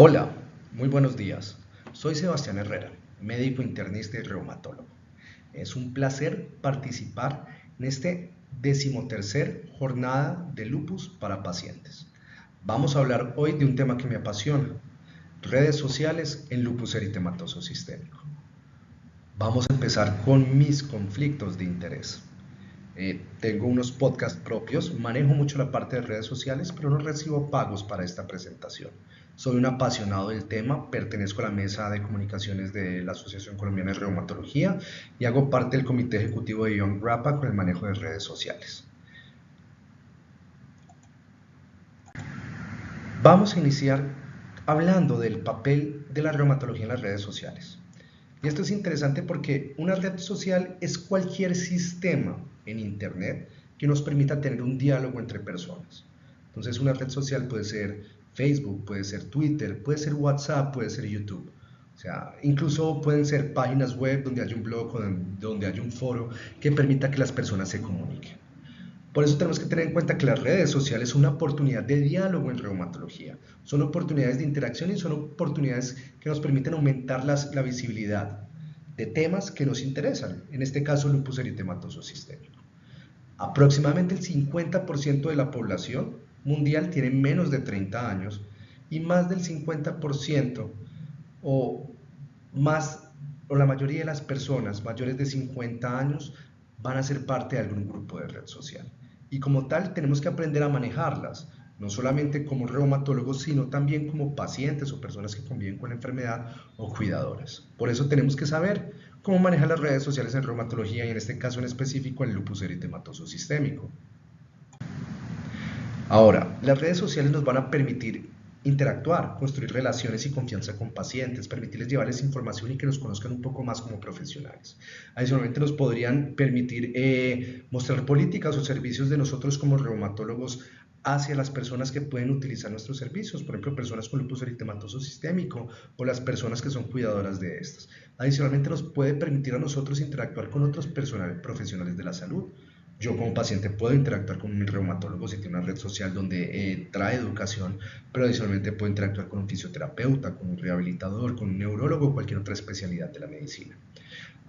Hola, muy buenos días. Soy Sebastián Herrera, médico internista y reumatólogo. Es un placer participar en este 13ª jornada de lupus para pacientes. Vamos a hablar hoy de un tema que me apasiona, redes sociales en lupus eritematoso sistémico. Vamos a empezar con mis conflictos de interés. Tengo unos podcasts propios, manejo mucho la parte de redes sociales, pero no recibo pagos para esta presentación. Soy un apasionado del tema, pertenezco a la mesa de comunicaciones de la Asociación Colombiana de Reumatología y hago parte del comité ejecutivo de Young Grappa con el manejo de redes sociales. Vamos a iniciar hablando del papel de la reumatología en las redes sociales. Y esto es interesante porque una red social es cualquier sistema en Internet que nos permita tener un diálogo entre personas. Entonces una red social puede ser Facebook, puede ser Twitter, puede ser WhatsApp, puede ser YouTube. O sea, incluso pueden ser páginas web donde haya un blog, donde haya un foro que permita que las personas se comuniquen. Por eso tenemos que tener en cuenta que las redes sociales son una oportunidad de diálogo en reumatología, son oportunidades de interacción y son oportunidades que nos permiten aumentar la visibilidad de temas que nos interesan, en este caso lupus eritematoso sistémico. Aproximadamente el 50% de la población mundial tiene menos de 30 años y más del 50% o más o la mayoría de las personas mayores de 50 años van a ser parte de algún grupo de red social. Y como tal tenemos que aprender a manejarlas, no solamente como reumatólogos, sino también como pacientes o personas que conviven con la enfermedad o cuidadores. Por eso tenemos que saber cómo manejar las redes sociales en reumatología y en este caso en específico el lupus eritematoso sistémico. Ahora, las redes sociales nos van a permitir interactuar, construir relaciones y confianza con pacientes, permitirles llevarles información y que nos conozcan un poco más como profesionales. Adicionalmente nos podrían permitir mostrar políticas o servicios de nosotros como reumatólogos hacia las personas que pueden utilizar nuestros servicios, por ejemplo, personas con lupus eritematoso sistémico o las personas que son cuidadoras de estas. Adicionalmente nos puede permitir a nosotros interactuar con otros profesionales de la salud. Yo como paciente puedo interactuar con un reumatólogo si tiene una red social donde trae educación, pero adicionalmente puedo interactuar con un fisioterapeuta, con un rehabilitador, con un neurólogo o cualquier otra especialidad de la medicina.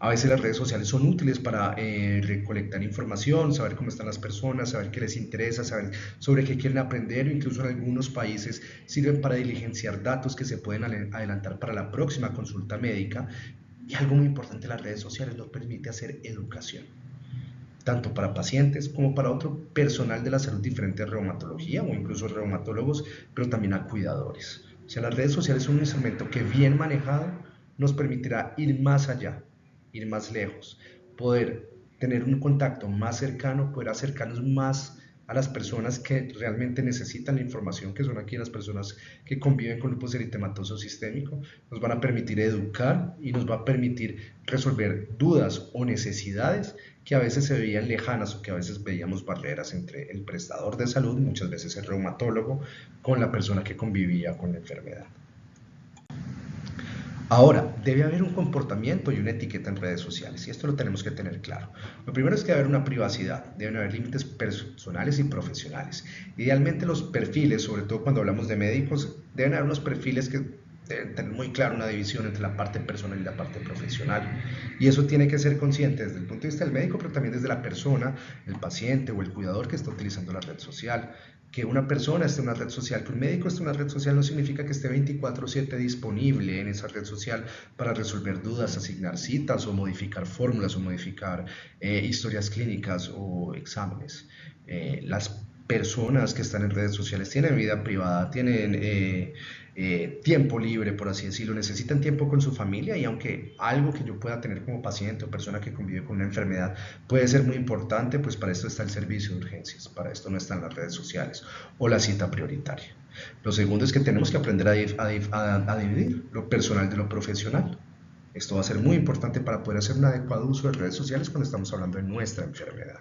A veces las redes sociales son útiles para recolectar información, saber cómo están las personas, saber qué les interesa, saber sobre qué quieren aprender, o incluso en algunos países sirven para diligenciar datos que se pueden adelantar para la próxima consulta médica. Y algo muy importante, las redes sociales nos permite hacer educación tanto para pacientes como para otro personal de la salud diferente a reumatología o incluso reumatólogos, pero también a cuidadores. O sea, las redes sociales son un instrumento que bien manejado nos permitirá ir más allá, ir más lejos, poder tener un contacto más cercano, poder acercarnos más a las personas que realmente necesitan la información, que son aquí las personas que conviven con lupus eritematoso sistémico, nos van a permitir educar y nos va a permitir resolver dudas o necesidades que a veces se veían lejanas o que a veces veíamos barreras entre el prestador de salud, muchas veces el reumatólogo, con la persona que convivía con la enfermedad. Ahora, debe haber un comportamiento y una etiqueta en redes sociales, y esto lo tenemos que tener claro. Lo primero es que debe haber una privacidad, deben haber límites personales y profesionales. Idealmente los perfiles, sobre todo cuando hablamos de médicos, deben haber unos perfiles que deben tener muy claro una división entre la parte personal y la parte profesional. Y eso tiene que ser consciente desde el punto de vista del médico, pero también desde la persona, el paciente o el cuidador que está utilizando la red social. Que una persona esté en una red social, que un médico esté en una red social no significa que esté 24/7 disponible en esa red social para resolver dudas, asignar citas o modificar fórmulas o modificar historias clínicas o exámenes. Las personas que están en redes sociales tienen vida privada, tienen tiempo libre, por así decirlo, necesitan tiempo con su familia y aunque algo que yo pueda tener como paciente o persona que convive con una enfermedad puede ser muy importante, pues para esto está el servicio de urgencias, para esto no están las redes sociales o la cita prioritaria. Lo segundo es que tenemos que aprender a dividir lo personal de lo profesional. Esto va a ser muy importante para poder hacer un adecuado uso de redes sociales cuando estamos hablando de nuestra enfermedad.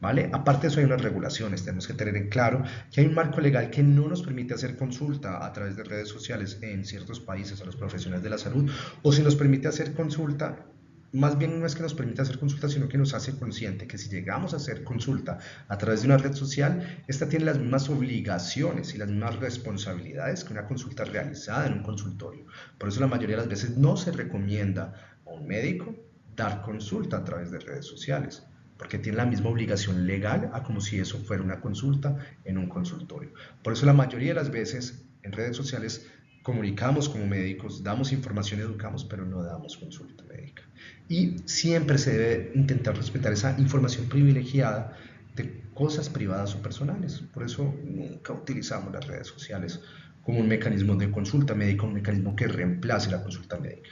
¿Vale? Aparte de eso hay unas regulaciones, tenemos que tener en claro que hay un marco legal que no nos permite hacer consulta a través de redes sociales en ciertos países a los profesionales de la salud, o si nos permite hacer consulta más bien no es que nos permita hacer consulta, sino que nos hace consciente que si llegamos a hacer consulta a través de una red social, esta tiene las mismas obligaciones y las mismas responsabilidades que una consulta realizada en un consultorio. Por eso la mayoría de las veces no se recomienda a un médico dar consulta a través de redes sociales, porque tiene la misma obligación legal a como si eso fuera una consulta en un consultorio. Por eso la mayoría de las veces en redes sociales comunicamos como médicos, damos información, educamos, pero no damos consulta médica. Y siempre se debe intentar respetar esa información privilegiada de cosas privadas o personales. Por eso nunca utilizamos las redes sociales como un mecanismo de consulta médica, un mecanismo que reemplace la consulta médica.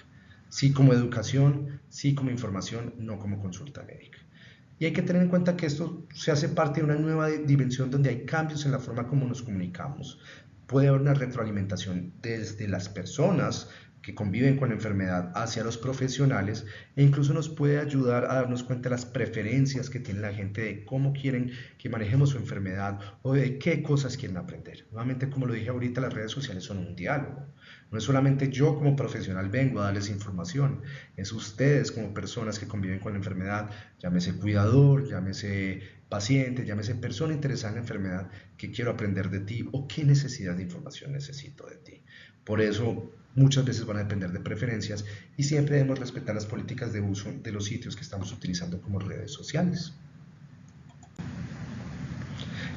Sí como educación, sí como información, no como consulta médica. Y hay que tener en cuenta que esto se hace parte de una nueva dimensión donde hay cambios en la forma como nos comunicamos. Puede haber una retroalimentación desde las personas que conviven con la enfermedad hacia los profesionales e incluso nos puede ayudar a darnos cuenta de las preferencias que tiene la gente de cómo quieren que manejemos su enfermedad o de qué cosas quieren aprender. Nuevamente, como lo dije ahorita, las redes sociales son un diálogo. No es solamente yo como profesional vengo a darles información, es ustedes como personas que conviven con la enfermedad, llámese cuidador, llámese paciente, llámese persona interesada en la enfermedad, que quiero aprender de ti o qué necesidad de información necesito de ti. Por eso muchas veces van a depender de preferencias y siempre debemos respetar las políticas de uso de los sitios que estamos utilizando como redes sociales.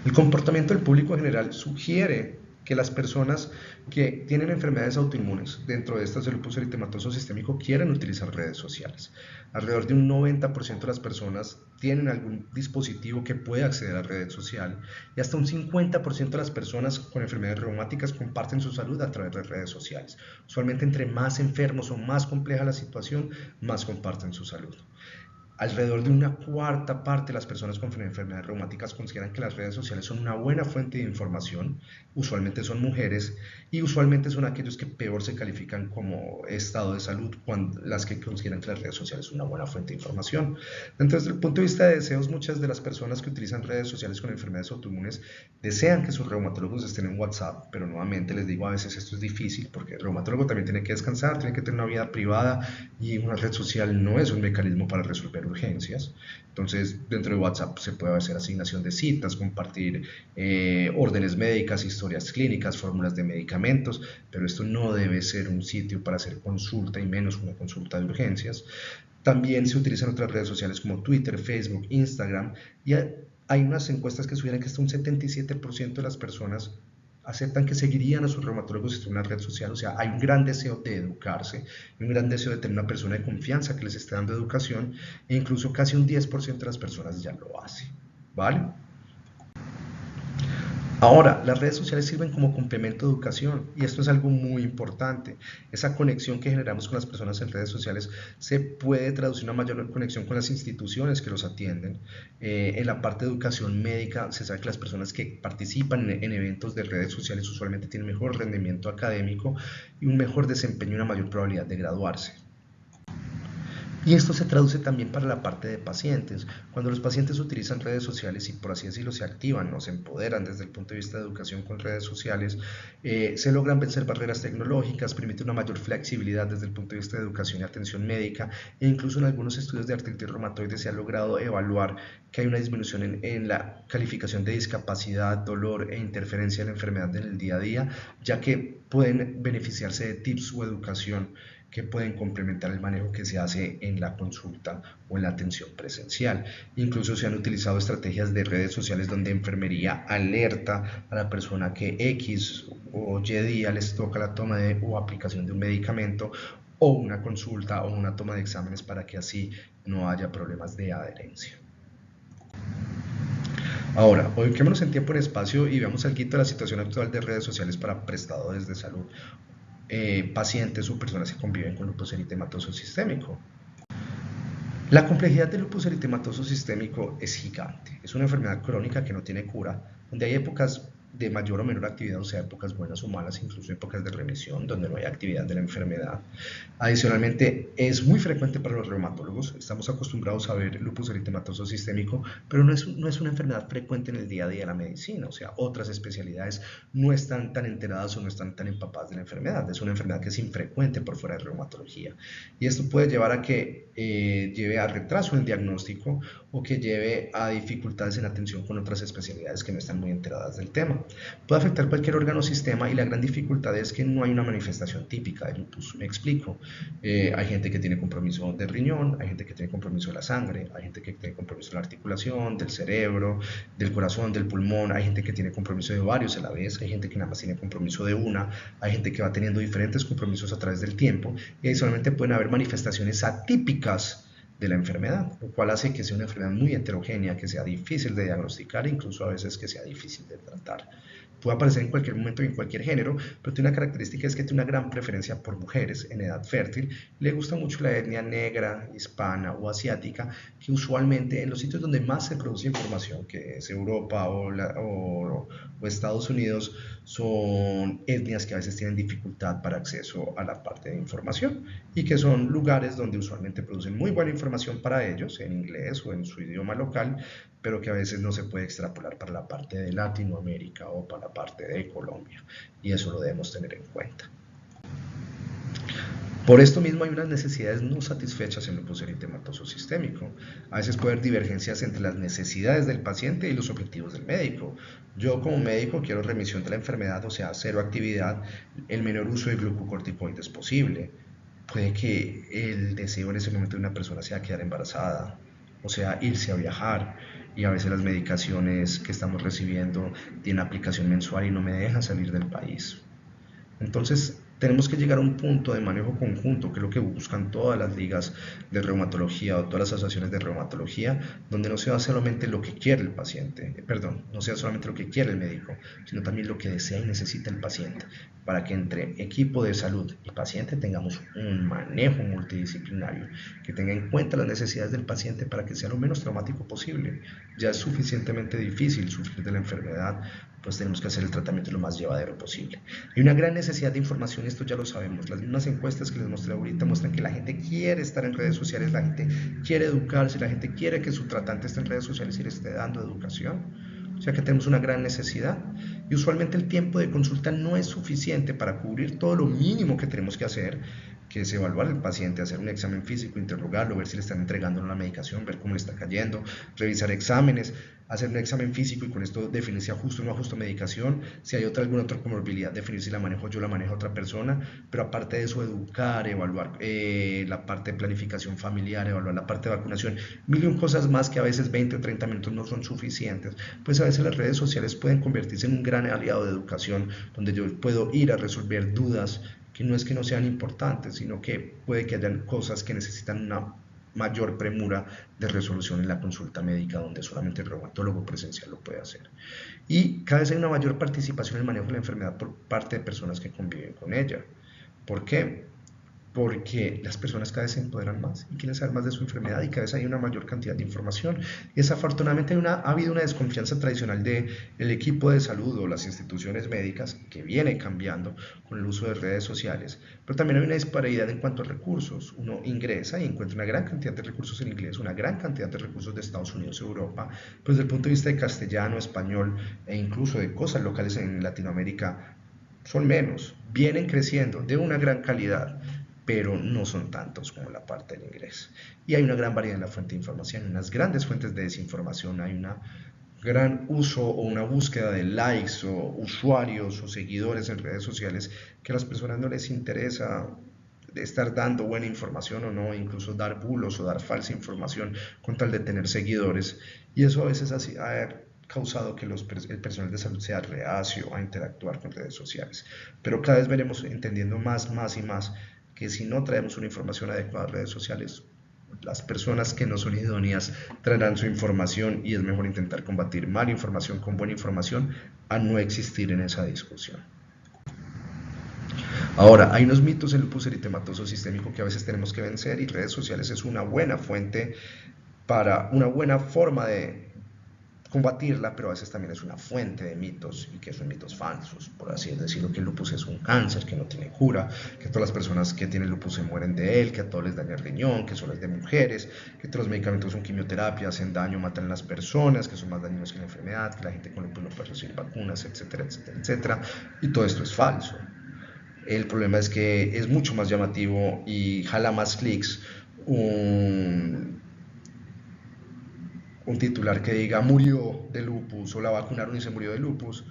El comportamiento del público en general sugiere que las personas que tienen enfermedades autoinmunes, dentro de estas el lupus eritematoso sistémico, quieren utilizar redes sociales. Alrededor de un 90% de las personas tienen algún dispositivo que puede acceder a la red social y hasta un 50% de las personas con enfermedades reumáticas comparten su salud a través de redes sociales. Usualmente entre más enfermos o más compleja la situación, más comparten su salud. Alrededor de una cuarta parte de las personas con enfermedades reumáticas consideran que las redes sociales son una buena fuente de información, usualmente son mujeres y usualmente son aquellos que peor se califican como estado de salud, cuando las que consideran que las redes sociales son una buena fuente de información. Entonces, desde el punto de vista de deseos, muchas de las personas que utilizan redes sociales con enfermedades autoinmunes desean que sus reumatólogos estén en WhatsApp, pero nuevamente les digo, a veces esto es difícil porque el reumatólogo también tiene que descansar, tiene que tener una vida privada y una red social no es un mecanismo para resolver urgencias. Entonces, dentro de WhatsApp se puede hacer asignación de citas, compartir órdenes médicas, historias clínicas, fórmulas de medicamentos, pero esto no debe ser un sitio para hacer consulta y menos una consulta de urgencias. También se utilizan otras redes sociales como Twitter, Facebook, Instagram y hay unas encuestas que sugieren que hasta un 77% de las personas aceptan que seguirían a sus reumatólogos en una red social. O sea, hay un gran deseo de educarse, un gran deseo de tener una persona de confianza que les esté dando educación e incluso casi un 10% de las personas ya lo hace, ¿vale? Ahora, las redes sociales sirven como complemento de educación y esto es algo muy importante. Esa conexión que generamos con las personas en redes sociales se puede traducir en una mayor conexión con las instituciones que los atienden. En la parte de educación médica se sabe que las personas que participan en eventos de redes sociales usualmente tienen mejor rendimiento académico y un mejor desempeño y una mayor probabilidad de graduarse. Y esto se traduce también para la parte de pacientes. Cuando los pacientes utilizan redes sociales y por así decirlo se activan o se empoderan desde el punto de vista de educación con redes sociales, se logran vencer barreras tecnológicas, permite una mayor flexibilidad desde el punto de vista de educación y atención médica e incluso en algunos estudios de artritis reumatoide se ha logrado evaluar que hay una disminución en la calificación de discapacidad, dolor e interferencia en la enfermedad en el día a día, ya que pueden beneficiarse de tips o educación que pueden complementar el manejo que se hace en la consulta o en la atención presencial. Incluso se han utilizado estrategias de redes sociales donde enfermería alerta a la persona que X o Y día les toca la toma o aplicación de un medicamento o una consulta o una toma de exámenes para que así no haya problemas de adherencia. Ahora, ubiquémonos en tiempo y espacio y veamos algo de la situación actual de redes sociales para prestadores de salud, pacientes o personas que conviven con lupus eritematoso sistémico. La complejidad del lupus eritematoso sistémico es gigante. Es una enfermedad crónica que no tiene cura, donde hay épocas de mayor o menor actividad, o sea, épocas buenas o malas, incluso épocas de remisión, donde no hay actividad de la enfermedad. Adicionalmente, es muy frecuente para los reumatólogos, estamos acostumbrados a ver lupus eritematoso sistémico, pero no es una enfermedad frecuente en el día a día de la medicina, o sea, otras especialidades no están tan enteradas o no están tan empapadas de la enfermedad, es una enfermedad que es infrecuente por fuera de reumatología, y esto puede llevar a que lleve a retraso en el diagnóstico o que lleve a dificultades en atención con otras especialidades que no están muy enteradas del tema. Puede afectar cualquier órgano o sistema y la gran dificultad es que no hay una manifestación típica de lupus. Me explico. Hay gente que tiene compromiso de riñón, hay gente que tiene compromiso de la sangre, hay gente que tiene compromiso de la articulación, del cerebro, del corazón, del pulmón, hay gente que tiene compromiso de varios a la vez, hay gente que nada más tiene compromiso de una, hay gente que va teniendo diferentes compromisos a través del tiempo y adicionalmente pueden haber manifestaciones atípicas de la enfermedad, lo cual hace que sea una enfermedad muy heterogénea, que sea difícil de diagnosticar e incluso a veces que sea difícil de tratar. Puede aparecer en cualquier momento y en cualquier género, pero tiene una característica, es que tiene una gran preferencia por mujeres en edad fértil. Le gusta mucho la etnia negra, hispana o asiática, que usualmente en los sitios donde más se produce información, que es Europa o Estados Unidos, son etnias que a veces tienen dificultad para acceso a la parte de información y que son lugares donde usualmente producen muy buena información para ellos en inglés o en su idioma local, pero que a veces no se puede extrapolar para la parte de Latinoamérica o para la parte de Colombia, y eso lo debemos tener en cuenta. Por esto mismo hay unas necesidades no satisfechas en lupus eritematoso sistémico. A veces puede haber divergencias entre las necesidades del paciente y los objetivos del médico. Yo como médico quiero remisión de la enfermedad, o sea, cero actividad, el menor uso de glucocorticoides posible. Puede que el deseo en ese momento de una persona sea quedar embarazada, o sea, irse a viajar, y a veces las medicaciones que estamos recibiendo tienen aplicación mensual y no me dejan salir del país. Entonces, tenemos que llegar a un punto de manejo conjunto, que es lo que buscan todas las ligas de reumatología o todas las asociaciones de reumatología, donde no sea solamente lo que quiere el paciente, perdón, no sea solamente lo que quiere el médico, sino también lo que desea y necesita el paciente, para que entre equipo de salud y paciente tengamos un manejo multidisciplinario, que tenga en cuenta las necesidades del paciente para que sea lo menos traumático posible. Ya es suficientemente difícil sufrir de la enfermedad, pues tenemos que hacer el tratamiento lo más llevadero posible. Hay una gran necesidad de información, esto ya lo sabemos. Las mismas encuestas que les mostré ahorita muestran que la gente quiere estar en redes sociales, la gente quiere educarse, la gente quiere que su tratante esté en redes sociales y le esté dando educación. O sea que tenemos una gran necesidad y usualmente el tiempo de consulta no es suficiente para cubrir todo lo mínimo que tenemos que hacer, que es evaluar al paciente, hacer un examen físico, interrogarlo, ver si le están entregando la medicación, ver cómo le está cayendo, revisar exámenes, hacer un examen físico y con esto definir si ajusto o no ajusto medicación, si hay alguna otra comorbilidad, definir si la manejo yo, la manejo otra persona, pero aparte de eso, educar, evaluar la parte de planificación familiar, evaluar la parte de vacunación, mil y un cosas más que a veces 20 o 30 minutos no son suficientes, pues a veces las redes sociales pueden convertirse en un gran aliado de educación, donde yo puedo ir a resolver dudas que no es que no sean importantes, sino que puede que hayan cosas que necesitan una mayor premura de resolución en la consulta médica, donde solamente el reumatólogo presencial lo puede hacer. Y cada vez hay una mayor participación en el manejo de la enfermedad por parte de personas que conviven con ella. ¿Por qué? Porque las personas cada vez se empoderan más y quieren saber más de su enfermedad y cada vez hay una mayor cantidad de información. Y desafortunadamente ha habido una desconfianza tradicional del equipo de salud o las instituciones médicas que viene cambiando con el uso de redes sociales, pero también hay una disparidad en cuanto a recursos. Uno ingresa y encuentra una gran cantidad de recursos en inglés, una gran cantidad de recursos de Estados Unidos, Europa, pues desde el punto de vista de castellano, español e incluso de cosas locales en Latinoamérica son menos, vienen creciendo de una gran calidad, pero no son tantos como la parte del inglés. Y hay una gran variedad en la fuente de información, unas grandes fuentes de desinformación, hay un gran uso o una búsqueda de likes o usuarios o seguidores en redes sociales que a las personas no les interesa de estar dando buena información o no, incluso dar bulos o dar falsa información con tal de tener seguidores, y eso a veces ha causado que el personal de salud sea reacio a interactuar con redes sociales, pero cada vez veremos entendiendo más y más que si no traemos una información adecuada a redes sociales, las personas que no son idóneas traerán su información y es mejor intentar combatir mala información con buena información a no existir en esa discusión. Ahora, hay unos mitos en lupus eritematoso sistémico que a veces tenemos que vencer y redes sociales es una buena fuente para una buena forma de combatirla, pero a veces también es una fuente de mitos, y que son mitos falsos, por así decirlo, que el lupus es un cáncer, que no tiene cura, que todas las personas que tienen lupus se mueren de él, que a todos les daña el riñón, que solo es de mujeres, que todos los medicamentos son quimioterapia, hacen daño, matan a las personas, que son más dañinos que la enfermedad, que la gente con lupus no puede recibir vacunas, etcétera, etcétera, etcétera, y todo esto es falso. El problema es que es mucho más llamativo y jala más clics un titular que diga murió de lupus o la vacunaron y se murió de lupus,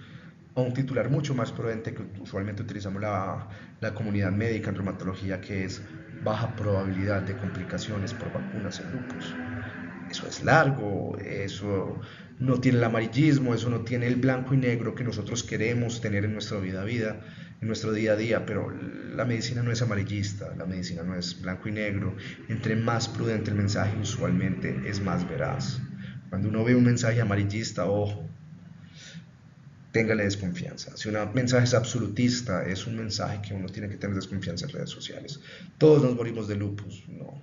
a un titular mucho más prudente que usualmente utilizamos la comunidad médica en reumatología, que es baja probabilidad de complicaciones por vacunas en lupus. Eso es largo, eso no tiene el amarillismo, eso no tiene el blanco y negro que nosotros queremos tener en nuestra vida, en nuestro día a día, pero la medicina no es amarillista, la medicina no es blanco y negro. Entre más prudente el mensaje, usualmente es más veraz. Cuando uno ve un mensaje amarillista, ojo, téngale desconfianza. Si un mensaje es absolutista, es un mensaje que uno tiene que tener desconfianza en redes sociales. Todos nos morimos de lupus, no.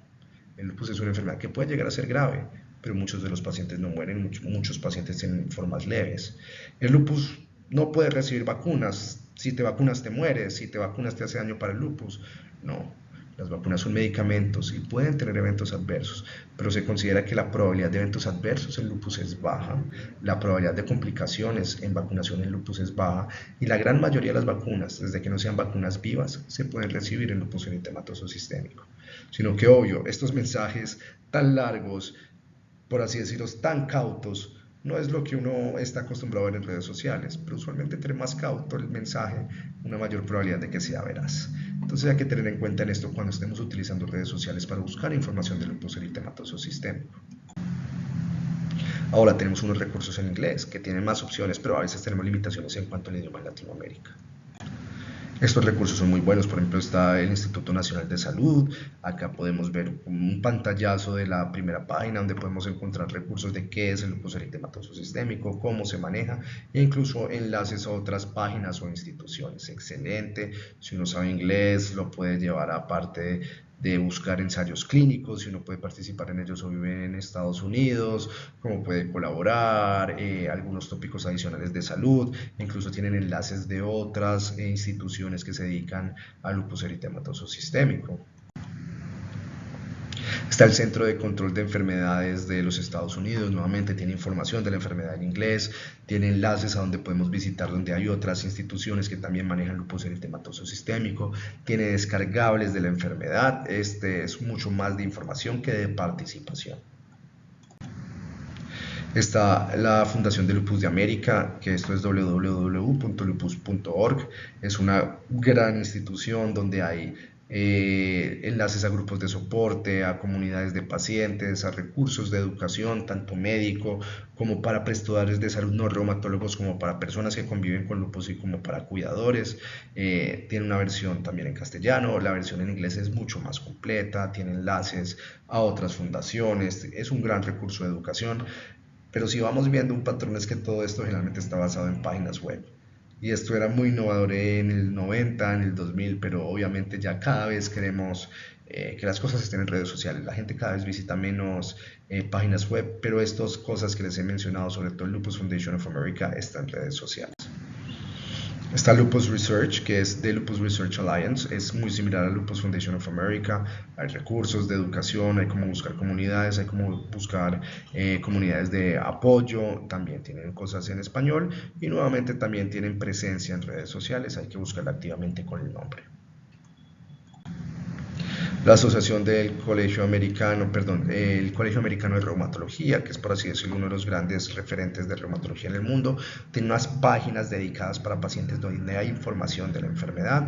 El lupus es una enfermedad que puede llegar a ser grave, pero muchos de los pacientes no mueren, muchos pacientes tienen formas leves. El lupus no puede recibir vacunas. Si te vacunas te mueres, si te vacunas te hace daño para el lupus. No, las vacunas son medicamentos y pueden tener eventos adversos, pero se considera que la probabilidad de eventos adversos en lupus es baja, la probabilidad de complicaciones en vacunación en lupus es baja, y la gran mayoría de las vacunas, desde que no sean vacunas vivas, se pueden recibir en lupus eritematoso sistémico. Sino que, obvio, estos mensajes tan largos, por así decirlo, tan cautos, no es lo que uno está acostumbrado a ver en redes sociales, pero usualmente entre más cauto el mensaje, una mayor probabilidad de que sea veraz. Entonces hay que tener en cuenta en esto cuando estemos utilizando redes sociales para buscar información del lupus eritematoso sistémico. Ahora tenemos unos recursos en inglés que tienen más opciones, pero a veces tenemos limitaciones en cuanto al idioma en Latinoamérica. Estos recursos son muy buenos, por ejemplo está el Instituto Nacional de Salud, acá podemos ver un pantallazo de la primera página donde podemos encontrar recursos de qué es el lupus eritematoso sistémico, cómo se maneja, e incluso enlaces a otras páginas o instituciones. Excelente, si uno sabe inglés lo puede llevar aparte de buscar ensayos clínicos, si uno puede participar en ellos o vive en Estados Unidos, cómo puede colaborar, algunos tópicos adicionales de salud, incluso tienen enlaces de otras instituciones que se dedican al lupus eritematoso sistémico. Está el Centro de Control de Enfermedades de los Estados Unidos, nuevamente tiene información de la enfermedad en inglés, tiene enlaces a donde podemos visitar donde hay otras instituciones que también manejan lupus eritematoso sistémico, tiene descargables de la enfermedad, este es mucho más de información que de participación. Está la Fundación de Lupus de América, que esto es www.lupus.org, es una gran institución donde hay enlaces a grupos de soporte, a comunidades de pacientes, a recursos de educación, tanto médico como para prestadores de salud no reumatólogos, como para personas que conviven con lupus y como para cuidadores. Tiene una versión también en castellano, la versión en inglés es mucho más completa, tiene enlaces a otras fundaciones, es un gran recurso de educación. Pero si vamos viendo un patrón es que todo esto generalmente está basado en páginas web. Y esto era muy innovador en el 90, en el 2000, pero obviamente ya cada vez queremos que las cosas estén en redes sociales. La gente cada vez visita menos páginas web, pero estas cosas que les he mencionado, sobre todo el Lupus Foundation of America, están en redes sociales. Está Lupus Research, que es de Lupus Research Alliance, es muy similar a Lupus Foundation of America. Hay recursos de educación, hay cómo buscar comunidades, hay cómo buscar comunidades de apoyo, también tienen cosas en español y nuevamente también tienen presencia en redes sociales, hay que buscarla activamente con el nombre. La Asociación del Colegio Americano, el Colegio Americano de Reumatología, que es por así decirlo uno de los grandes referentes de reumatología en el mundo, tiene unas páginas dedicadas para pacientes donde hay información de la enfermedad.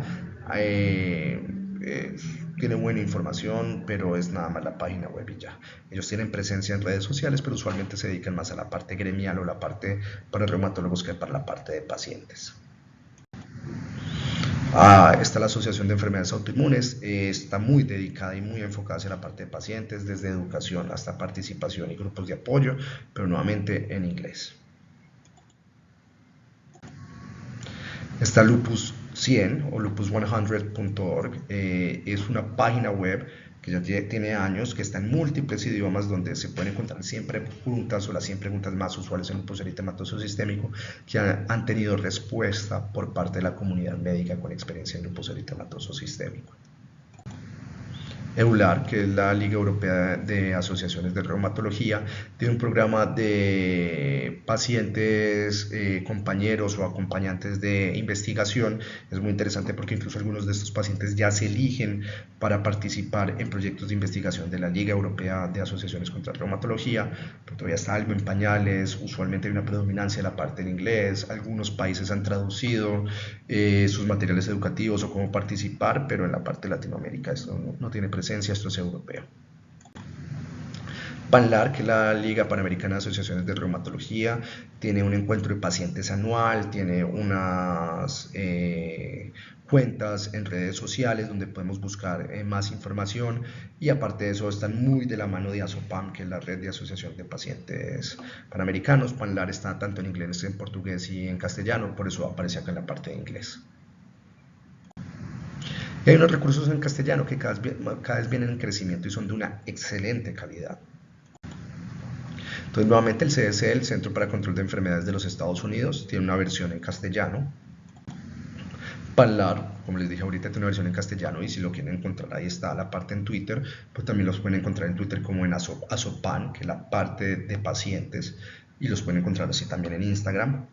Tiene buena información, pero es nada más la página web y ya. Ellos tienen presencia en redes sociales, pero usualmente se dedican más a la parte gremial o la parte para reumatólogos que para la parte de pacientes. Está la Asociación de Enfermedades Autoinmunes, está muy dedicada y muy enfocada hacia la parte de pacientes, desde educación hasta participación y grupos de apoyo, pero nuevamente en inglés. Está Lupus 100 o lupus100.org, es una página web que ya tiene años, que está en múltiples idiomas, donde se pueden encontrar 100 preguntas o las 100 preguntas más usuales en lupus eritematoso sistémico que han tenido respuesta por parte de la comunidad médica con experiencia en lupus eritematoso sistémico. EULAR, que es la Liga Europea de Asociaciones de Reumatología, tiene un programa de pacientes, compañeros o acompañantes de investigación. Es muy interesante porque incluso algunos de estos pacientes ya se eligen para participar en proyectos de investigación de la Liga Europea de Asociaciones contra Reumatología, pero todavía está algo en pañales. Usualmente hay una predominancia de la parte en inglés. Algunos países han traducido sus materiales educativos o cómo participar, pero en la parte de Latinoamérica esto no tiene presencia, esto es europeo. PANLAR, que es la Liga Panamericana de Asociaciones de Reumatología, tiene un encuentro de pacientes anual, tiene unas cuentas en redes sociales donde podemos buscar más información, y aparte de eso están muy de la mano de ASOPAM, que es la red de asociación de pacientes panamericanos. PANLAR está tanto en inglés, en portugués y en castellano, por eso aparece acá en la parte de inglés. Y hay unos recursos en castellano que cada vez vienen en crecimiento y son de una excelente calidad. Entonces, nuevamente el CDC, el Centro para Control de Enfermedades de los Estados Unidos, tiene una versión en castellano. PANLAR, como les dije ahorita, tiene una versión en castellano, y si lo quieren encontrar, ahí está la parte en Twitter, pues también los pueden encontrar en Twitter como en ASOPAN, que es la parte de pacientes, y los pueden encontrar así también en Instagram.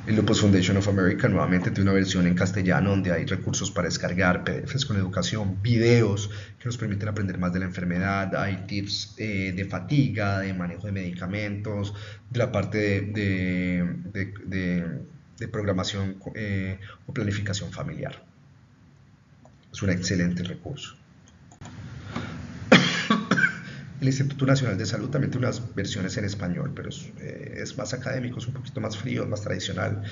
El Lupus Foundation of America nuevamente tiene una versión en castellano donde hay recursos para descargar, PDFs con educación, videos que nos permiten aprender más de la enfermedad, hay tips de fatiga, de manejo de medicamentos, de la parte de programación o planificación familiar. Es un excelente recurso. El Instituto Nacional de Salud también tiene unas versiones en español, pero es más académico, es un poquito más frío, más tradicional,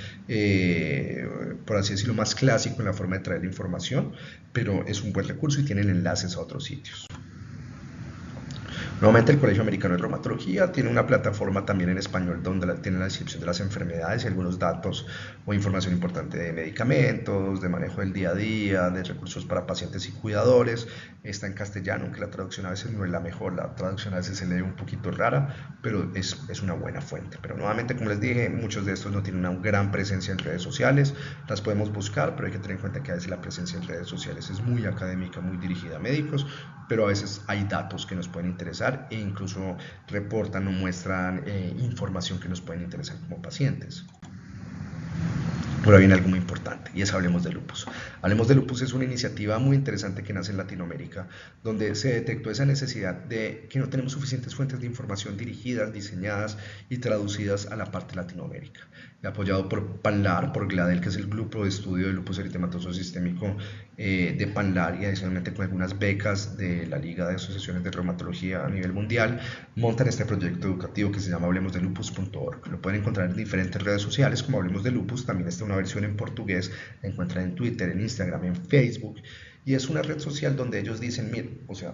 por así decirlo, más clásico en la forma de traer la información, pero es un buen recurso y tienen enlaces a otros sitios. Nuevamente, el Colegio Americano de Reumatología tiene una plataforma también en español donde tiene la descripción de las enfermedades y algunos datos o información importante de medicamentos, de manejo del día a día, de recursos para pacientes y cuidadores. Está en castellano, aunque la traducción a veces no es la mejor, la traducción a veces se lee un poquito rara, pero es una buena fuente. Pero nuevamente, como les dije, muchos de estos no tienen una gran presencia en redes sociales. Las podemos buscar, pero hay que tener en cuenta que a veces la presencia en redes sociales es muy académica, muy dirigida a médicos, pero a veces hay datos que nos pueden interesar e incluso reportan o muestran información que nos pueden interesar como pacientes. Ahora viene algo muy importante, y es Hablemos de Lupus. Hablemos de Lupus es una iniciativa muy interesante que nace en Latinoamérica, donde se detectó esa necesidad de que no tenemos suficientes fuentes de información dirigidas, diseñadas y traducidas a la parte de Latinoamérica. Apoyado por PANLAR, por GLADEL, que es el grupo de estudio de lupus eritematoso sistémico de PANLAR, y adicionalmente con algunas becas de la Liga de Asociaciones de Reumatología a nivel mundial, montan este proyecto educativo que se llama hablemosdelupus.org. Lo pueden encontrar en diferentes redes sociales como Hablemos de Lupus. También está una versión en portugués, la encuentran en Twitter, en Instagram, en Facebook, y es una red social donde ellos dicen, miren, o sea,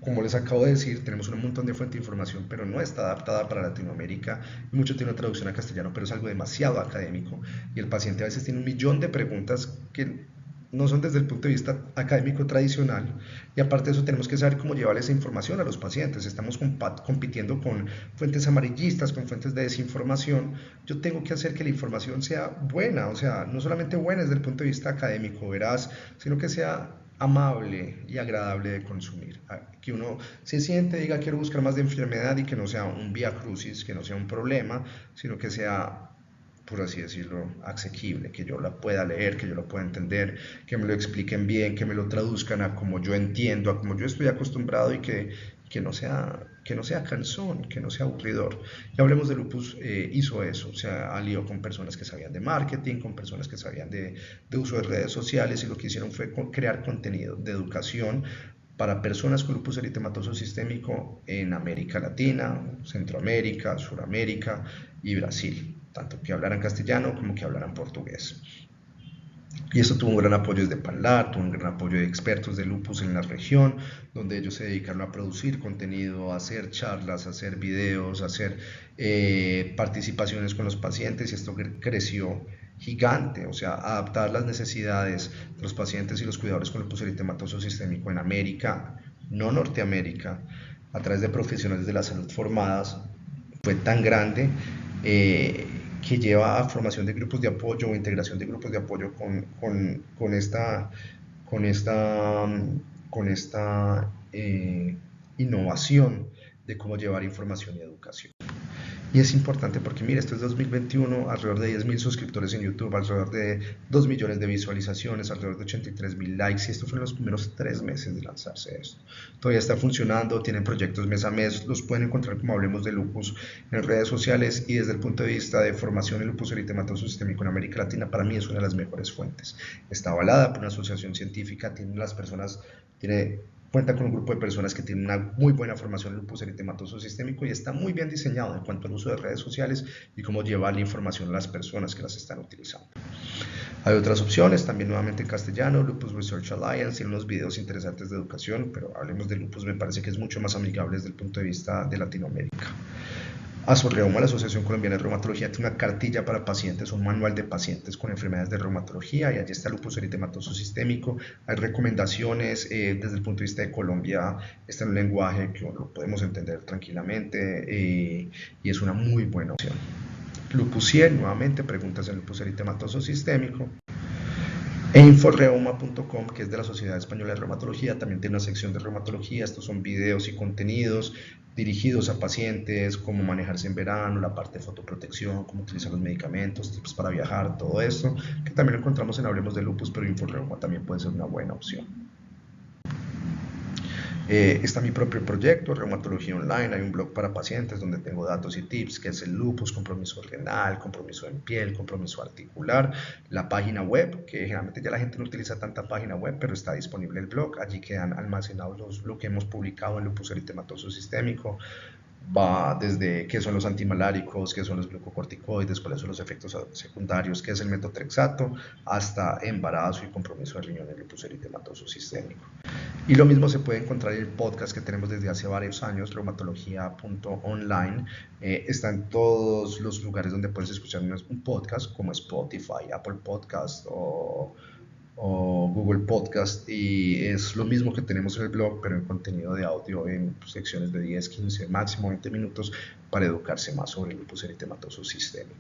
como les acabo de decir, tenemos un montón de fuentes de información, pero no está adaptada para Latinoamérica, y mucho tiene una traducción a castellano, pero es algo demasiado académico, y el paciente a veces tiene un millón de preguntas que no son desde el punto de vista académico tradicional, y aparte de eso tenemos que saber cómo llevar esa información a los pacientes. Estamos compitiendo con fuentes amarillistas, con fuentes de desinformación. Yo tengo que hacer que la información sea buena, o sea, no solamente buena desde el punto de vista académico, veraz, sino que sea amable y agradable de consumir, que uno se siente, diga quiero buscar más de enfermedad, y que no sea un vía crucis, que no sea un problema, sino que sea, por así decirlo, asequible, que yo la pueda leer, que yo la pueda entender, que me lo expliquen bien, que me lo traduzcan a como yo entiendo, a como yo estoy acostumbrado, y que no sea cansón, que no sea aburridor. Y Hablemos de Lupus hizo eso, o sea, alió con personas que sabían de marketing, con personas que sabían de uso de redes sociales, y lo que hicieron fue crear contenido de educación para personas con lupus eritematoso sistémico en América Latina, Centroamérica, Suramérica y Brasil, tanto que hablaran castellano como que hablaran portugués. Y esto tuvo un gran apoyo desde Panlar, tuvo un gran apoyo de expertos de lupus en la región, donde ellos se dedicaron a producir contenido, a hacer charlas, a hacer videos, a hacer participaciones con los pacientes, y esto creció gigante, o sea, adaptar las necesidades de los pacientes y los cuidadores con lupus eritematoso sistémico en América, no Norteamérica, a través de profesionales de la salud formadas, fue tan grande eh, que lleva a formación de grupos de apoyo o integración de grupos de apoyo con esta, con esta, con esta innovación de cómo llevar información y educación. Y es importante porque, mire, esto es 2021, alrededor de 10.000 suscriptores en YouTube, alrededor de 2 millones de visualizaciones, alrededor de 83.000 likes, y esto fue en los primeros 3 meses de lanzarse esto. Todavía está funcionando, tienen proyectos mes a mes, los pueden encontrar como Hablemos de Lupus en redes sociales, y desde el punto de vista de formación en lupus eritematoso sistémico en América Latina, para mí es una de las mejores fuentes. Está avalada por una asociación científica, cuenta con un grupo de personas que tienen una muy buena formación en lupus eritematoso sistémico, y está muy bien diseñado en cuanto al uso de redes sociales y cómo llevar la información a las personas que las están utilizando. Hay otras opciones, también nuevamente en castellano, Lupus Research Alliance, tiene unos videos interesantes de educación, pero Hablemos de Lupus me parece que es mucho más amigable desde el punto de vista de Latinoamérica. ASORREUMA, la Asociación Colombiana de Reumatología, tiene una cartilla para pacientes, un manual de pacientes con enfermedades de reumatología, y allí está el lupus eritematoso sistémico. Hay recomendaciones desde el punto de vista de Colombia, está en un lenguaje que lo podemos entender tranquilamente, y es una muy buena opción. Lupus 100, nuevamente, preguntas en lupus eritematoso sistémico. E inforeuma.com, que es de la Sociedad Española de Reumatología, también tiene una sección de reumatología. Estos son videos y contenidos dirigidos a pacientes, cómo manejarse en verano, la parte de fotoprotección, cómo utilizar los medicamentos, tips para viajar, todo esto, que también lo encontramos en Hablemos de Lupus, pero Inforeuma también puede ser una buena opción. Está mi propio proyecto, Reumatología Online, hay un blog para pacientes donde tengo datos y tips, que es el lupus, compromiso renal, compromiso en piel, compromiso articular, la página web, que generalmente ya la gente no utiliza tanta página web, pero está disponible el blog, allí quedan almacenados lo que hemos publicado en lupus eritematoso sistémico. Va desde qué son los antimaláricos, qué son los glucocorticoides, cuáles son los efectos secundarios, qué es el metotrexato, hasta embarazo y compromiso de riñón en lupus eritematoso sistémico. Y lo mismo se puede encontrar en el podcast que tenemos desde hace varios años, reumatología.online. Está en todos los lugares donde puedes escuchar un podcast, como Spotify, Apple Podcast o Google Podcast, y es lo mismo que tenemos en el blog, pero en contenido de audio en secciones de 10, 15, máximo 20 minutos para educarse más sobre el lupus eritematoso sistémico.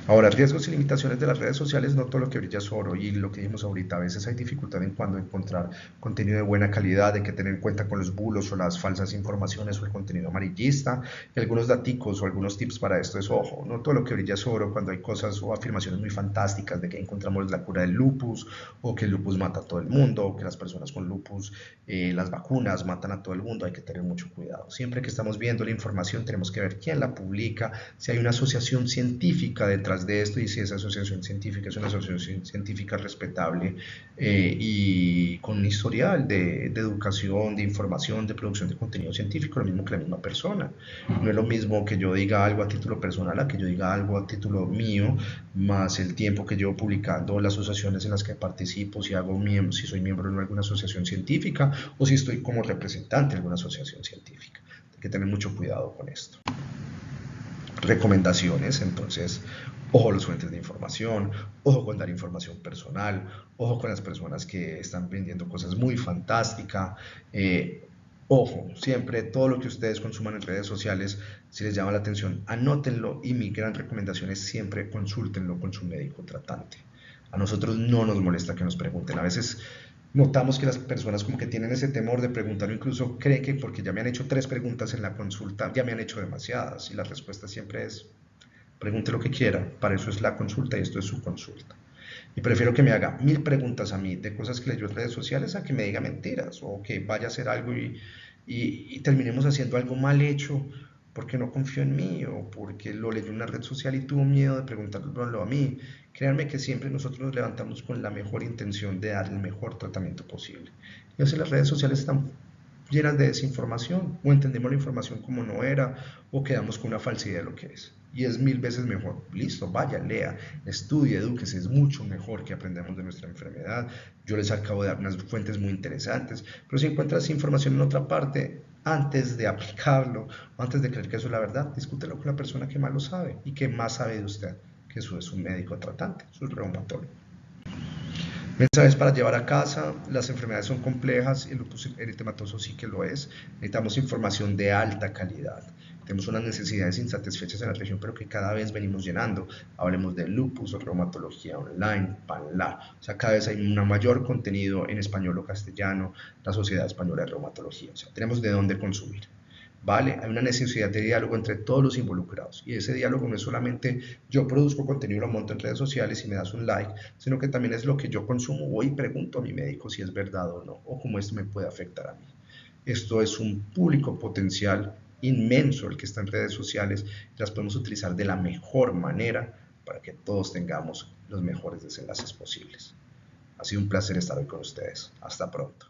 Ahora, riesgos y limitaciones de las redes sociales, no todo lo que brilla es oro, y lo que dijimos ahorita, a veces hay dificultad en cuando encontrar contenido de buena calidad, hay que tener en cuenta con los bulos o las falsas informaciones o el contenido amarillista, y algunos daticos o algunos tips para esto es, ojo, no todo lo que brilla es oro, cuando hay cosas o afirmaciones muy fantásticas de que encontramos la cura del lupus, o que el lupus mata a todo el mundo, o que las personas con lupus, las vacunas matan a todo el mundo, hay que tener mucho cuidado. Siempre que estamos viendo la información tenemos que ver quién la publica, si hay una asociación científica detrás de esto, y si esa asociación científica es una asociación científica respetable y con un historial de educación, de información, de producción de contenido científico, lo mismo que la misma persona. No es lo mismo que yo diga algo a título personal a que yo diga algo a título mío, más el tiempo que llevo publicando, las asociaciones en las que participo, si soy miembro de alguna asociación científica o si estoy como representante de alguna asociación científica. Hay que tener mucho cuidado con esto. Recomendaciones, entonces, ojo a las fuentes de información, ojo con dar información personal, ojo con las personas que están vendiendo cosas muy fantásticas. Ojo, siempre todo lo que ustedes consuman en redes sociales, si les llama la atención, anótenlo, y mi gran recomendación es siempre consúltenlo con su médico tratante. A nosotros no nos molesta que nos pregunten, a veces notamos que las personas como que tienen ese temor de preguntar, o incluso creen que porque ya me han hecho 3 preguntas en la consulta, ya me han hecho demasiadas, y la respuesta siempre es, pregunte lo que quiera, para eso es la consulta y esto es su consulta. Y prefiero que me haga 1000 preguntas a mí de cosas que leyó en redes sociales a que me diga mentiras, o que vaya a hacer algo y terminemos haciendo algo mal hecho porque no confió en mí, o porque lo leyó en una red social y tuvo miedo de preguntarlo a mí. Créanme que siempre nosotros nos levantamos con la mejor intención de dar el mejor tratamiento posible. Y así las redes sociales están llenas de desinformación, o entendemos la información como no era, o quedamos con una falsedad de lo que es. y es 1000 veces mejor. Listo, vaya, lea, estudie, edúquese, es mucho mejor que aprendamos de nuestra enfermedad. Yo les acabo de dar unas fuentes muy interesantes, pero si encuentras información en otra parte, antes de aplicarlo, o antes de creer que eso es la verdad, discútelo con la persona que más lo sabe y que más sabe de usted, que eso es un médico tratante, es un reumatólogo. Mensajes para llevar a casa: las enfermedades son complejas, el lupus eritematoso sí que lo es. Necesitamos información de alta calidad. Tenemos unas necesidades insatisfechas en la región, pero que cada vez venimos llenando. Hablemos de lupus o reumatología online, PANLA. O sea, cada vez hay un mayor contenido en español o castellano, la Sociedad Española de Reumatología. O sea, tenemos de dónde consumir. ¿Vale? Hay una necesidad de diálogo entre todos los involucrados, y ese diálogo no es solamente yo produzco contenido, lo monto en redes sociales y me das un like, sino que también es lo que yo consumo. Voy y pregunto a mi médico si es verdad o no, o cómo esto me puede afectar a mí. Esto es un público potencial inmenso el que está en redes sociales, y las podemos utilizar de la mejor manera para que todos tengamos los mejores desenlaces posibles. Ha sido un placer estar hoy con ustedes. Hasta pronto.